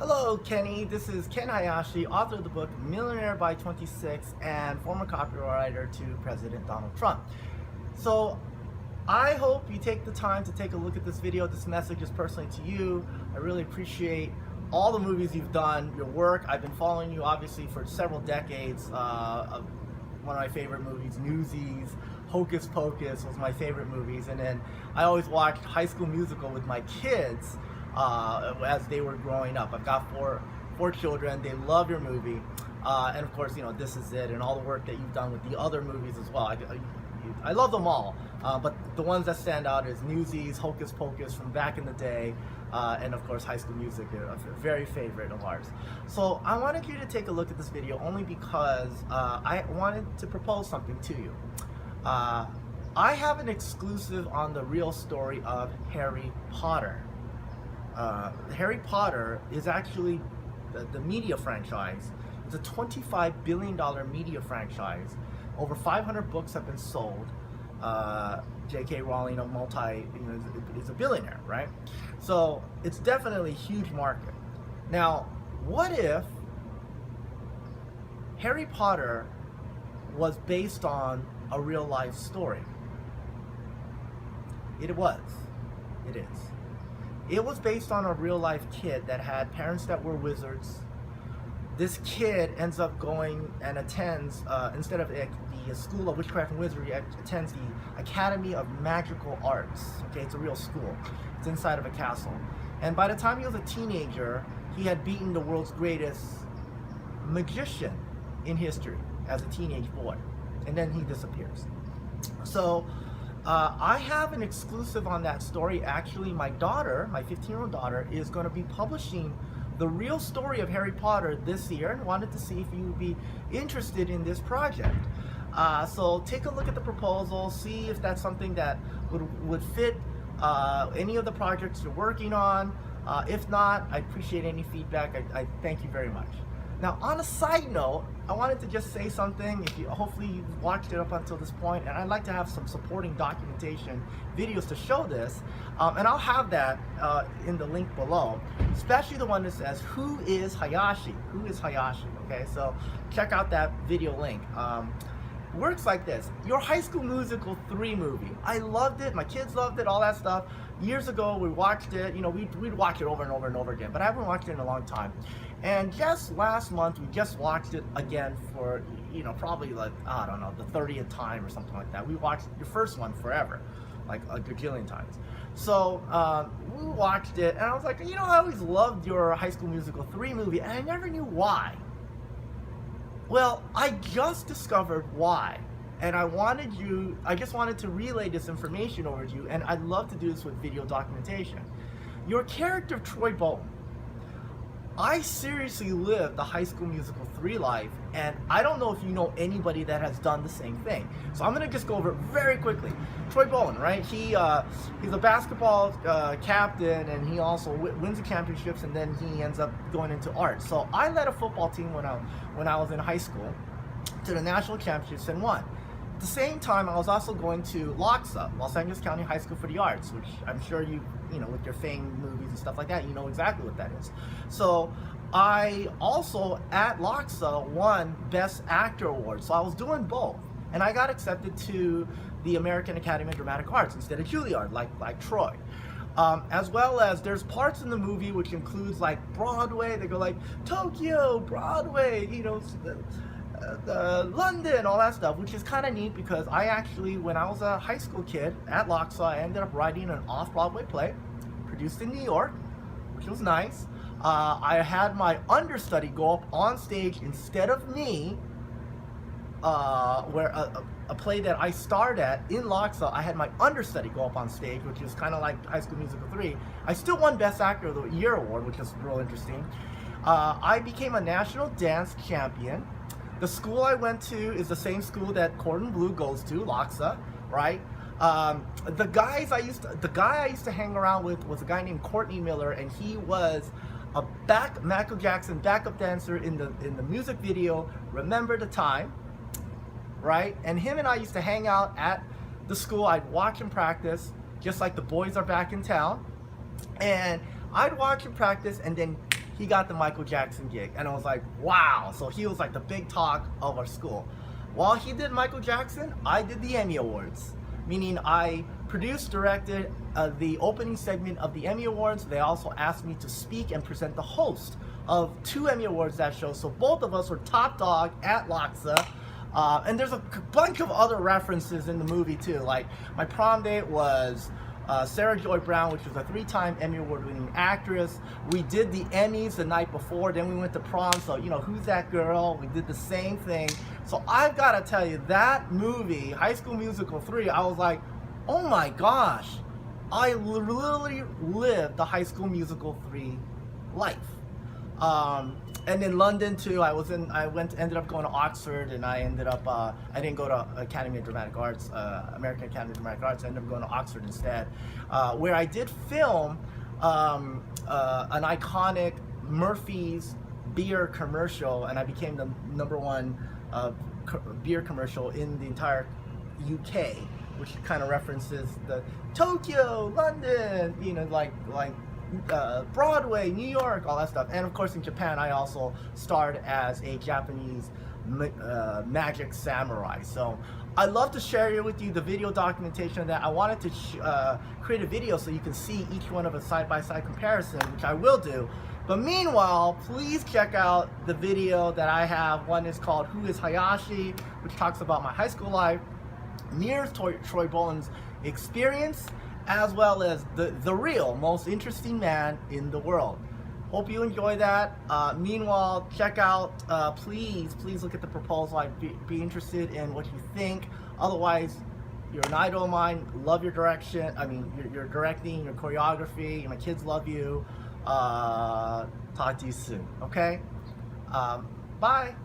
Hello, Kenny. This is Ken Hayashi, author of the book Millionaire by 26 and former copywriter to President Donald Trump. So I hope you take the time to take a look at this video. This message is personally to you. I really appreciate all the movies you've done, your work. I've been following you obviously for several decades. One of my favorite movies, Newsies, Hocus Pocus was my favorite movies. And then I always watched High School Musical with my kids as they were growing up. I've got four children. They love your movie, and of course, This Is It, and all the work that you've done with the other movies as well. I love them all, but the ones that stand out is Newsies, Hocus Pocus from back in the day, and of course High School Music, a very favorite of ours. So I wanted you to take a look at this video only because I wanted to propose something to you. I have an exclusive on the real story of Harry Potter. Harry Potter is actually the media franchise. It's a $25 billion media franchise. Over 500 books have been sold. J.K. Rowling, is a billionaire, right? So it's definitely a huge market. Now, what if Harry Potter was based on a real life story? It was. It is. It was based on a real life kid that had parents that were wizards. This kid ends up going and attends, instead of the School of Witchcraft and Wizardry, attends the Academy of Magical Arts. Okay, it's a real school. It's inside of a castle. And by the time he was a teenager, he had beaten the world's greatest magician in history as a teenage boy. And then he disappears. So, I have an exclusive on that story. Actually, my daughter, my 15-year-old daughter, is going to be publishing the real story of Harry Potter this year, and wanted to see if you would be interested in this project. So take a look at the proposal, see if that's something that would fit any of the projects you're working on. If not, I appreciate any feedback. I thank you very much. Now, on a side note, I wanted to just say something. Hopefully you've watched it up until this point, and I'd like to have some supporting documentation videos to show this, and I'll have that in the link below, especially the one that says, "Who is Hayashi?" Who is Hayashi? Okay, so check out that video link. Works like this: your High School Musical 3 movie. I loved it. My kids loved it. All that stuff. Years ago, we watched it. We'd watch it over and over and over again, but I haven't watched it in a long time. And just last month, we just watched it again for, probably like, I don't know, the 30th time or something like that. We watched the first one forever, like a gajillion times. So we watched it, and I was like, I always loved your High School Musical 3 movie, and I never knew why. Well, I just discovered why. And I just wanted to relay this information over to you, and I'd love to do this with video documentation. Your character, Troy Bolton, I seriously lived the High School Musical 3 life, and I don't know if you know anybody that has done the same thing. So I'm going to just go over it very quickly. Troy Bolton, right? He's a basketball captain, and he also wins the championships, and then he ends up going into art. So I led a football team when I was in high school to the national championships and won. At the same time, I was also going to LACHSA, Los Angeles County High School for the Arts, which I'm sure with your famed movies and stuff like that, you know exactly what that is. So I also, at LACHSA, won Best Actor Award. So I was doing both. And I got accepted to the American Academy of Dramatic Arts instead of Juilliard, like Troy. As well as there's parts in the movie which includes like Broadway. They go like Tokyo, Broadway, London, all that stuff, which is kind of neat because I actually, when I was a high school kid at LACHSA, I ended up writing an off-Broadway play produced in New York, which was nice. I had my understudy go up on stage instead of me, where a play that I starred at in LACHSA, I had my understudy go up on stage, which is kind of like High School Musical 3. I still won Best Actor of the Year award, which is real interesting. I became a national dance champion. The school I went to is the same school that Cordon Bleu goes to, LACHSA, right? The guy I used to hang around with was a guy named Courtney Miller, and he was a Michael Jackson backup dancer in the music video Remember the Time, right? And him and I used to hang out at the school. I'd watch him practice, just like the boys are back in town. And I'd watch him practice, and then he got the Michael Jackson gig. And I was like, wow. So he was like the big talk of our school. While he did Michael Jackson, I did the Emmy Awards, meaning I produced, directed the opening segment of the Emmy Awards. They also asked me to speak and present the host of 2 Emmy Awards that show. So both of us were top dog at Laksa. And there's a bunch of other references in the movie too. Like my prom date was Sarah Joy Brown, which was a 3-time Emmy Award winning actress. We did the Emmys the night before, then we went to prom, so you know, who's that girl? We did the same thing. So I've got to tell you, that movie, High School Musical 3, I was like, oh my gosh, I literally lived the High School Musical 3 life. And in London too, ended up going to Oxford, and I ended up, I didn't go to Academy of Dramatic Arts, American Academy of Dramatic Arts. I ended up going to Oxford instead, where I did film an iconic Murphy's beer commercial, and I became the #1 beer commercial in the entire UK, which kind of references the Tokyo, London, you know, like Broadway, New York, all that stuff. And of course in Japan I also starred as a Japanese magic samurai. So I love to share with you the video documentation of that. I wanted to create a video so you can see each one of a side-by-side comparison, which I will do. But meanwhile, please check out the video that I have. One is called Who is Hayashi, which talks about my high school life, mirrors Troy Boland's experience, as well as the real most interesting man in the world. Hope you enjoy that. Meanwhile, check out, please look at the proposal. I'd be interested in what you think. Otherwise, you're an idol of mine. Love your direction. I mean, your directing, your choreography. My kids love you. Talk to you soon, okay? Bye.